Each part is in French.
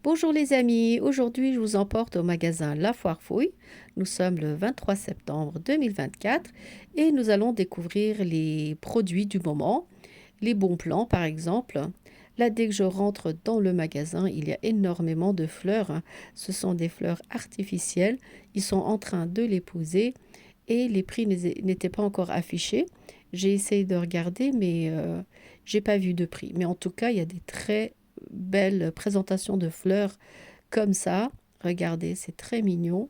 Bonjour les amis, aujourd'hui je vous emporte au magasin La Foire Fouille. Nous sommes le 23 septembre 2024 et nous allons découvrir les produits du moment, les bons plans par exemple. Là, dès que je rentre dans le magasin, il y a énormément de fleurs, hein. Ce sont des fleurs artificielles. Ils sont en train de les poser et les prix n'étaient pas encore affichés. J'ai essayé de regarder, mais j'ai pas vu de prix. Mais en tout cas, il y a des très belles présentations de fleurs comme ça. Regardez, c'est très mignon.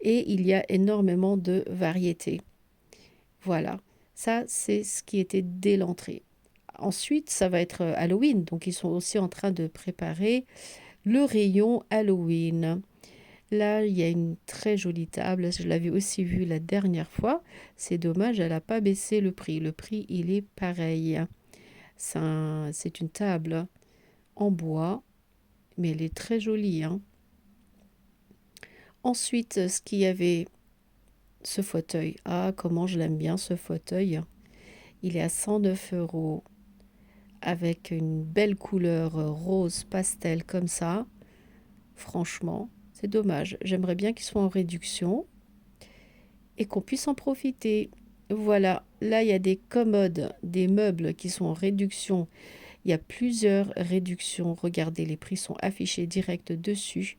Et il y a énormément de variétés. Voilà, ça c'est ce qui était dès l'entrée. Ensuite, ça va être Halloween. Donc, ils sont aussi en train de préparer le rayon Halloween. Là, il y a une très jolie table. Je l'avais aussi vue la dernière fois. C'est dommage, elle n'a pas baissé le prix. Le prix, il est pareil. C'est une table en bois, mais elle est très jolie, hein. Ensuite, ce qu'il y avait, ce fauteuil. Ah, comment je l'aime bien, ce fauteuil. Il est à 109 euros avec une belle couleur rose pastel comme ça. Franchement, c'est dommage. J'aimerais bien qu'il soit en réduction et qu'on puisse en profiter. Voilà, là il y a des commodes, des meubles qui sont en réduction. Il y a plusieurs réductions. Regardez, les prix sont affichés direct dessus.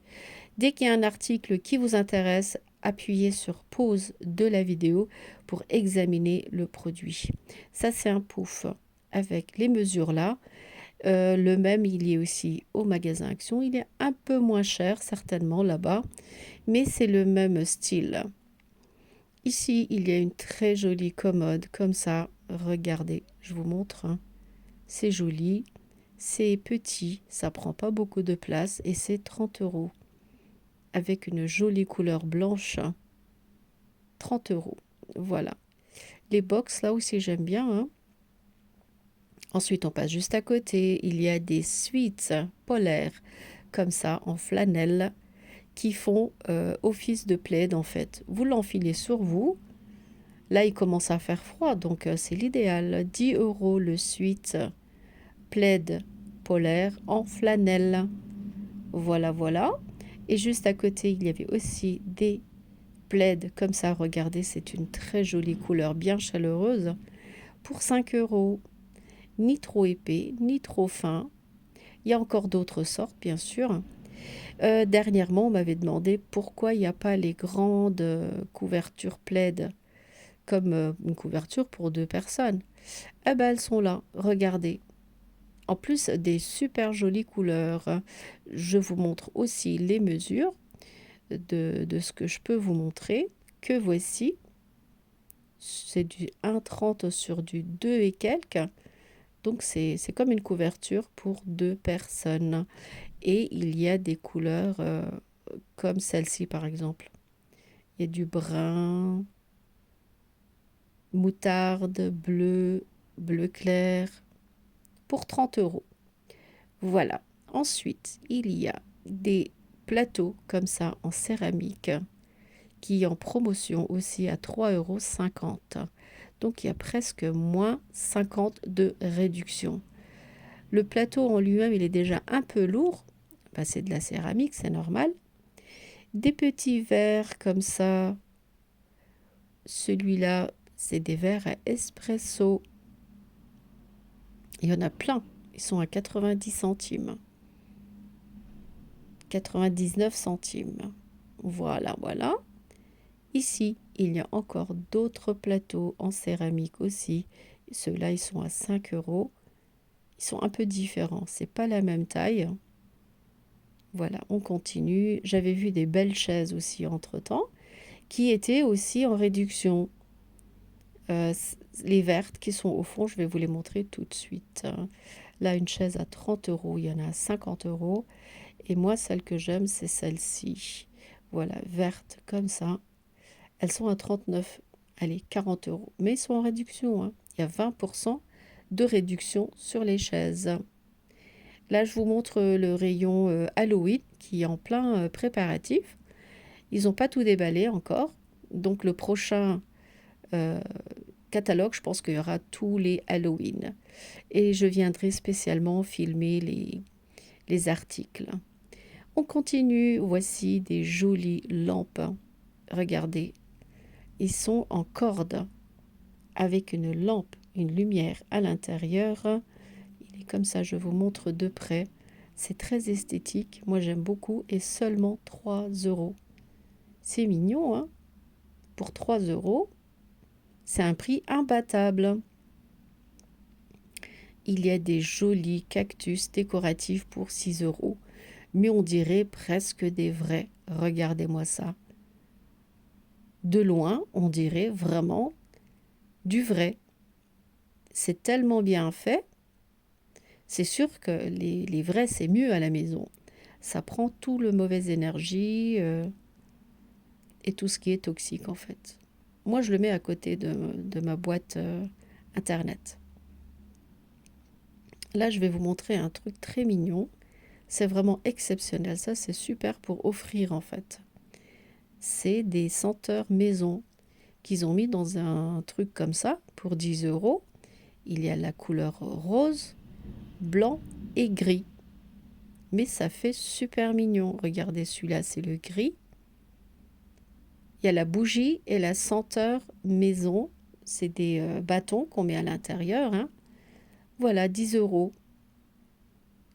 Dès qu'il y a un article qui vous intéresse, appuyez sur pause de la vidéo pour examiner le produit. Ça, c'est un pouf avec les mesures là. Le même, il y est aussi au magasin Action. Il est un peu moins cher, certainement, là-bas, mais c'est le même style. Ici, il y a une très jolie commode, comme ça. Regardez, je vous montre, hein. C'est joli, c'est petit, ça prend pas beaucoup de place et c'est 30 euros. Avec une jolie couleur blanche, 30 euros. Voilà. Les box, là aussi, j'aime bien, hein. Ensuite, on passe juste à côté. Il y a des suites polaires, comme ça, en flanelle, qui font office de plaid, en fait. Vous l'enfilez sur vous. Là, il commence à faire froid, donc c'est l'idéal. 10 euros le suite plaid polaire en flanelle. Voilà, voilà. Et juste à côté, il y avait aussi des plaids comme ça. Regardez, c'est une très jolie couleur, bien chaleureuse, pour 5 euros. Ni trop épais, ni trop fin. Il y a encore d'autres sortes, bien sûr. Dernièrement, on m'avait demandé pourquoi il n'y a pas les grandes couvertures plaid, comme une couverture pour deux personnes. Eh ben, elles sont là, regardez. En plus, des super jolies couleurs. Je vous montre aussi les mesures de ce que je peux vous montrer. Que voici. C'est du 1,30 sur du 2 et quelques. Donc, c'est comme une couverture pour deux personnes. Et il y a des couleurs comme celle-ci, par exemple. Il y a du brun, moutarde, bleu, bleu clair, pour 30 euros. Voilà. Ensuite, il y a des plateaux comme ça en céramique qui est en promotion aussi à 3,50 euros. Donc il y a presque moins 50 de réduction. Le plateau en lui-même, il est déjà un peu lourd. Ben, c'est de la céramique, c'est normal. Des petits verres comme ça. Celui-là, c'est des verres à espresso. Il y en a plein. Ils sont à 90 centimes. 99 centimes. Voilà, voilà. Ici, il y a encore d'autres plateaux en céramique aussi. Ceux-là, ils sont à 5 euros. Ils sont un peu différents. C'est pas la même taille. Voilà, on continue. J'avais vu des belles chaises aussi entre-temps, qui étaient aussi en réduction. Euh, les vertes qui sont au fond, je vais vous les montrer tout de suite. Là, une chaise à 30 euros, il y en a à 50 euros. Et moi, celle que j'aime, c'est celle-ci. Voilà, verte comme ça. Elles sont à 39, allez, 40 euros. Mais ils sont en réduction, hein. Il y a 20% de réduction sur les chaises. Là, je vous montre le rayon Halloween qui est en plein préparatif. Ils n'ont pas tout déballé encore. Donc le prochain euh, catalogue, je pense qu'il y aura tous les Halloween. Et je viendrai spécialement filmer les articles. On continue. Voici des jolies lampes. Regardez, ils sont en corde avec une lampe, une lumière à l'intérieur. Il est comme ça, je vous montre de près. C'est très esthétique. Moi, j'aime beaucoup et seulement 3 euros. C'est mignon, hein? Pour 3 euros, c'est un prix imbattable. Il y a des jolis cactus décoratifs pour 6 euros. Mais on dirait presque des vrais. Regardez-moi ça. De loin, on dirait vraiment du vrai. C'est tellement bien fait. C'est sûr que les vrais, c'est mieux à la maison. Ça prend tout le mauvaise énergie et tout ce qui est toxique en fait. Moi, je le mets à côté de ma boîte internet. Là, je vais vous montrer un truc très mignon. C'est vraiment exceptionnel. Ça, c'est super pour offrir en fait. C'est des senteurs maison qu'ils ont mis dans un truc comme ça pour 10 euros. Il y a la couleur rose, blanc et gris. Mais ça fait super mignon. Regardez, celui-là, c'est le gris. Il y a la bougie et la senteur maison. C'est des bâtons qu'on met à l'intérieur, hein. Voilà, 10 euros.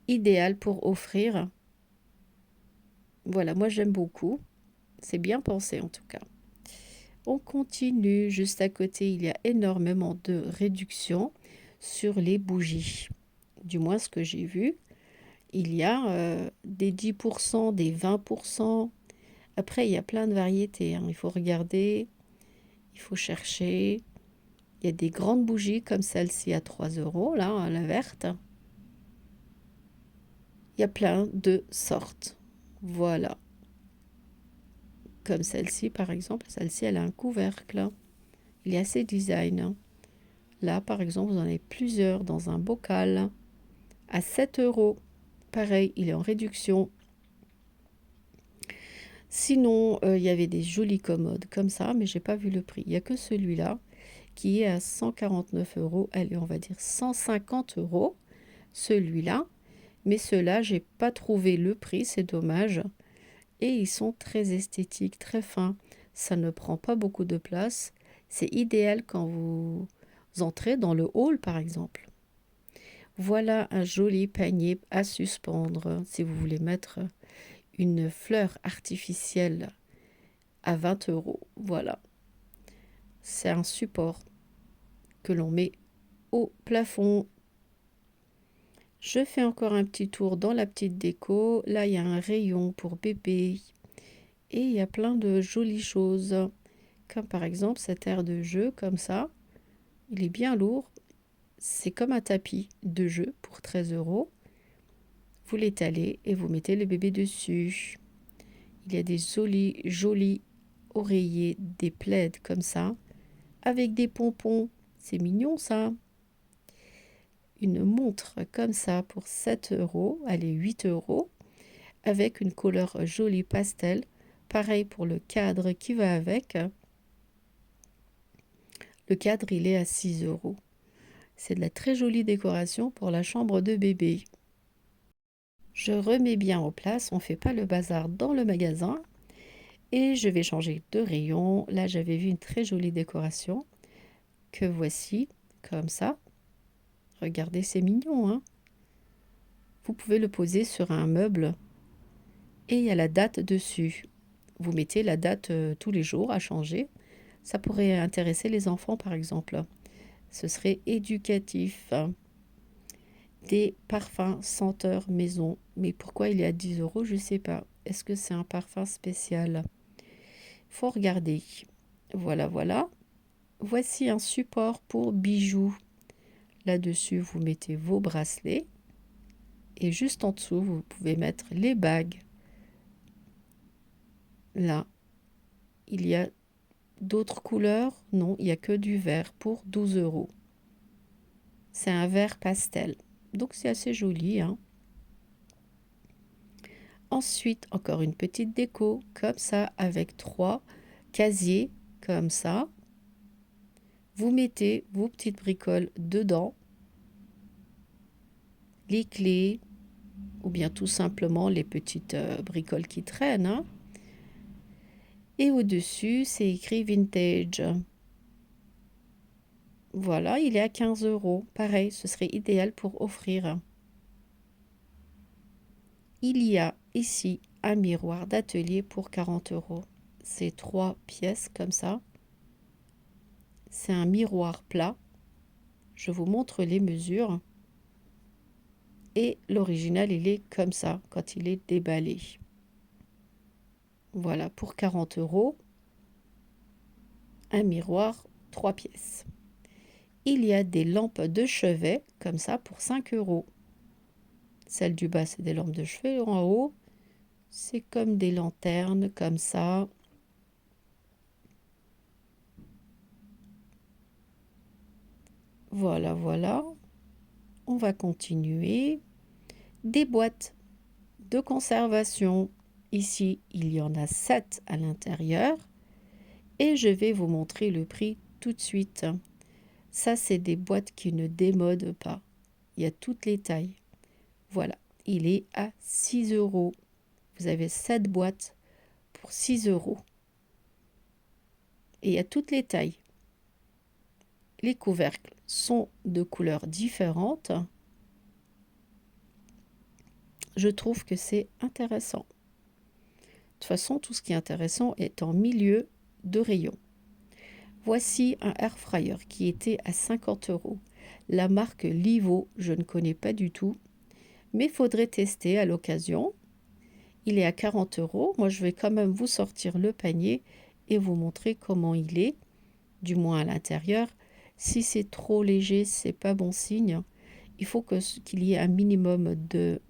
Idéal pour offrir. Voilà, moi j'aime beaucoup. C'est bien pensé en tout cas. On continue. Juste à côté, il y a énormément de réductions sur les bougies. Du moins, ce que j'ai vu. Il y a des 10%, des 20%. Après, il y a plein de variétés, hein. Il faut regarder, il faut chercher. Il y a des grandes bougies comme celle-ci à 3 euros, là, la verte. Il y a plein de sortes. Voilà. Comme celle-ci, par exemple. Celle-ci, elle a un couvercle. Il y a ces designs, hein. Là, par exemple, vous en avez plusieurs dans un bocal à 7 euros. Pareil, il est en réduction. Sinon, il y avait des jolies commodes comme ça, mais j'ai pas vu le prix. Il n'y a que celui-là qui est à 149 euros. Allez, on va dire 150 euros, celui-là. Mais ceux-là, j'ai pas trouvé le prix, c'est dommage. Et ils sont très esthétiques, très fins. Ça ne prend pas beaucoup de place. C'est idéal quand vous entrez dans le hall, par exemple. Voilà un joli panier à suspendre si vous voulez mettre une fleur artificielle à 20 euros. Voilà. C'est un support que l'on met au plafond. Je fais encore un petit tour dans la petite déco. Là, il y a un rayon pour bébé. Et il y a plein de jolies choses. Comme par exemple cette aire de jeu, comme ça. Il est bien lourd. C'est comme un tapis de jeu pour 13 euros. Vous l'étalez et vous mettez le bébé dessus. Il y a des jolis oreillers, des plaids comme ça, avec des pompons. C'est mignon ça. Une montre comme ça pour 7 euros, allez 8 euros, avec une couleur jolie pastel. Pareil pour le cadre qui va avec. Le cadre, il est à 6 euros. C'est de la très jolie décoration pour la chambre de bébé. Je remets bien en place, on ne fait pas le bazar dans le magasin. Et je vais changer de rayon. Là, j'avais vu une très jolie décoration que voici, comme ça. Regardez, c'est mignon, hein? Vous pouvez le poser sur un meuble et il y a la date dessus. Vous mettez la date tous les jours à changer. Ça pourrait intéresser les enfants, par exemple. Ce serait éducatif. Des parfums senteurs maison. Mais pourquoi il est à 10 euros, je ne sais pas. Est-ce que c'est un parfum spécial? Faut regarder. Voilà, voilà. Voici un support pour bijoux. Là-dessus, vous mettez vos bracelets. Et juste en dessous, vous pouvez mettre les bagues. Là, il y a d'autres couleurs. Non, il n'y a que du vert pour 12 euros. C'est un vert pastel. Donc, c'est assez joli, hein. Ensuite, encore une petite déco, comme ça, avec 3 casiers, comme ça. Vous mettez vos petites bricoles dedans. Les clés, ou bien tout simplement les petites bricoles qui traînent, hein. Et au-dessus, c'est écrit vintage. Voilà, il est à 15 €. Pareil, ce serait idéal pour offrir. Il y a ici un miroir d'atelier pour 40 €. C'est 3 pièces comme ça. C'est un miroir plat. Je vous montre les mesures. Et l'original, il est comme ça quand il est déballé. Voilà, pour 40 €, un miroir 3 pièces. Il y a des lampes de chevet comme ça pour 5 €. Celles du bas, c'est des lampes de chevet. En haut, c'est comme des lanternes comme ça. Voilà, voilà. On va continuer. Des boîtes de conservation. Ici, il y en a 7 à l'intérieur. Et je vais vous montrer le prix tout de suite. Ça, c'est des boîtes qui ne démodent pas. Il y a toutes les tailles. Voilà, il est à 6 €. Vous avez 7 boîtes pour 6 €. Et il y a toutes les tailles. Les couvercles sont de couleurs différentes. Je trouve que c'est intéressant. De toute façon, tout ce qui est intéressant est en milieu de rayon. Voici un air fryer qui était à 50 €. La marque Livo, je ne connais pas du tout, mais il faudrait tester à l'occasion. Il est à 40 €. Moi, je vais quand même vous sortir le panier et vous montrer comment il est, du moins à l'intérieur. Si c'est trop léger, c'est pas bon signe. Il faut qu'il y ait un minimum de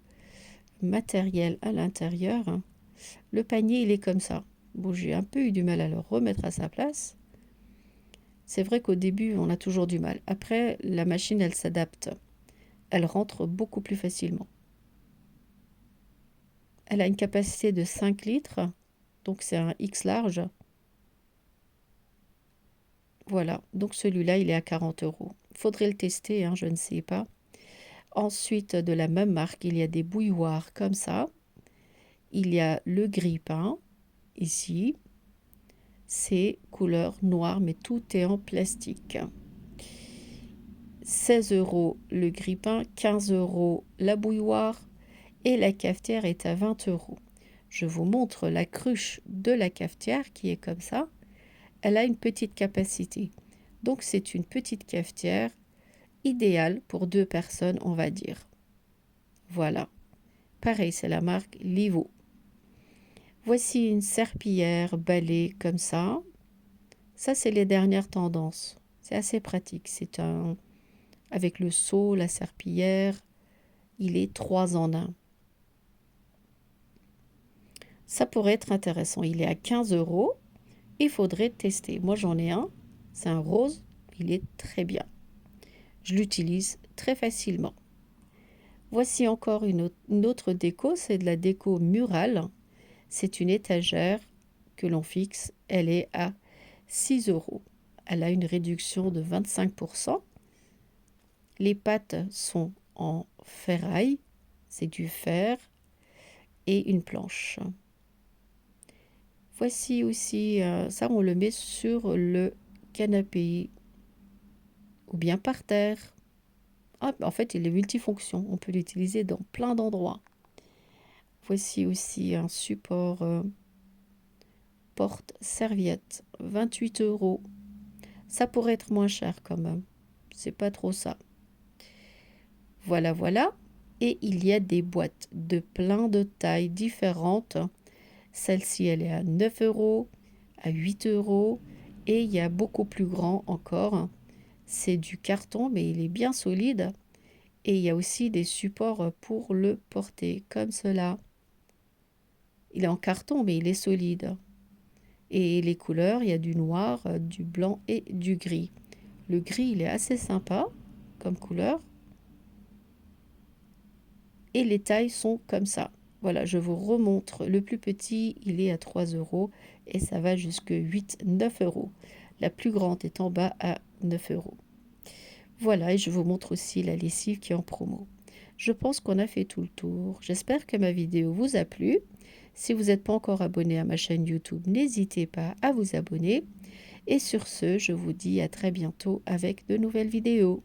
matériel à l'intérieur. Le panier, il est comme ça. Bon, j'ai un peu eu du mal à le remettre à sa place. C'est vrai qu'au début, on a toujours du mal. Après, la machine, elle s'adapte. Elle rentre beaucoup plus facilement. Elle a une capacité de 5 litres, donc c'est un X large. Voilà, donc celui-là, il est à 40 €. Faudrait le tester, hein, je ne sais pas. Ensuite, de la même marque, il y a des bouilloires comme ça. Il y a le grille-pain, ici. C'est couleur noire, mais tout est en plastique. 16 € le grille-pain, 15 € la bouilloire et la cafetière est à 20 €. Je vous montre la cruche de la cafetière qui est comme ça. Elle a une petite capacité. Donc c'est une petite cafetière idéale pour 2 personnes, on va dire. Voilà. Pareil, c'est la marque Livo. Voici une serpillière balai comme ça. Ça, c'est les dernières tendances. C'est assez pratique. C'est un... Avec le seau, la serpillière, il est 3 en 1. Ça pourrait être intéressant. Il est à 15 €. Il faudrait tester. Moi, j'en ai un. C'est un rose. Il est très bien. Je l'utilise très facilement. Voici encore une autre déco. C'est de la déco murale. C'est une étagère que l'on fixe. Elle est à 6 €. Elle a une réduction de 25%. Les pattes sont en ferraille. C'est du fer et une planche. Voici aussi, ça on le met sur le canapé ou bien par terre. Ah, en fait, il est multifonction. On peut l'utiliser dans plein d'endroits. Voici aussi un support porte-serviette, 28 €. Ça pourrait être moins cher quand même. C'est pas trop ça. Voilà, voilà. Et il y a des boîtes de plein de tailles différentes. Celle-ci, elle est à 9 €, à 8 € et il y a beaucoup plus grand encore. C'est du carton, mais il est bien solide. Et il y a aussi des supports pour le porter, comme cela. Il est en carton, mais il est solide. Et les couleurs, il y a du noir, du blanc et du gris. Le gris, il est assez sympa comme couleur. Et les tailles sont comme ça. Voilà, je vous remontre. Le plus petit, il est à 3 € et ça va jusque 8-9 €. La plus grande est en bas à 9 €. Voilà, et je vous montre aussi la lessive qui est en promo. Je pense qu'on a fait tout le tour. J'espère que ma vidéo vous a plu. Si vous n'êtes pas encore abonné à ma chaîne YouTube, n'hésitez pas à vous abonner. Et sur ce, je vous dis à très bientôt avec de nouvelles vidéos.